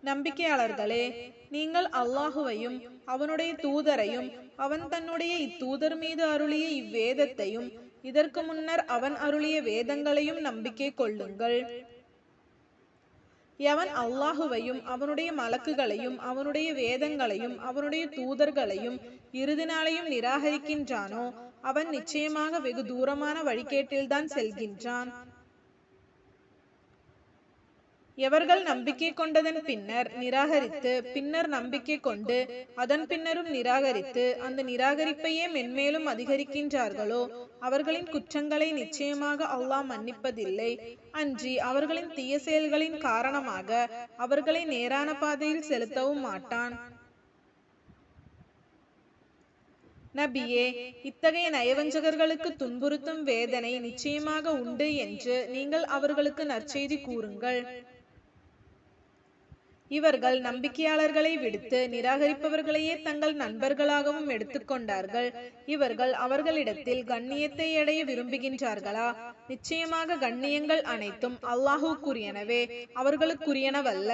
நம்பிக்கையாளர்களே, நீங்கள் அல்லாஹுவையும் அவனுடைய தூதரையும் அவன் தன்னுடைய இத்தூதர் மீது அருளிய இவ்வேதத்தையும் இதற்கு முன்னர் அவன் அருளிய வேதங்களையும் நம்பிக்கை கொள்ளுங்கள். எவன் அல்லாஹுவையும் அவனுடைய மலக்குகளையும் அவனுடைய வேதங்களையும் அவனுடைய தூதர்களையும் இறுதி நாளையும் நிராகரிக்கின்றானோ அவன் நிச்சயமாக வெகு தூரமான வழிகேட்டில்தான் செல்கின்றான். எவர்கள் நம்பிக்கை கொண்டதன் பின்னர் நிராகரித்து பின்னர் நம்பிக்கை கொண்டு அதன் பின்னரும் நிராகரித்து அந்த நிராகரிப்பையே மென்மேலும் அதிகரிக்கின்றார்களோ அவர்களின் குற்றங்களை நிச்சயமாக அல்லாஹ் மன்னிப்பதில்லை. அன்றி அவர்களின் தீய செயல்களின் காரணமாக அவர்களை நேரான பாதையில் செலுத்தவும் மாட்டான். நபியே, இத்தகைய நயவஞ்சகர்களுக்கு துன்புறுத்தும் வேதனை நிச்சயமாக உண்டு என்று நீங்கள் அவர்களுக்கு நற்செய்தி கூறுங்கள். இவர்கள் நம்பிக்கையாளர்களை விடுத்து நிராகரிப்பவர்களையே தங்கள் நண்பர்களாகவும் எடுத்துக்கொண்டார்கள். இவர்கள் அவர்களிடத்தில் கண்ணியத்தை அடைய விரும்புகின்றார்களா? நிச்சயமாக கண்ணியங்கள் அனைத்தும் அல்லாஹுக்குரியனவே, அவர்களுக்குரியனவல்ல.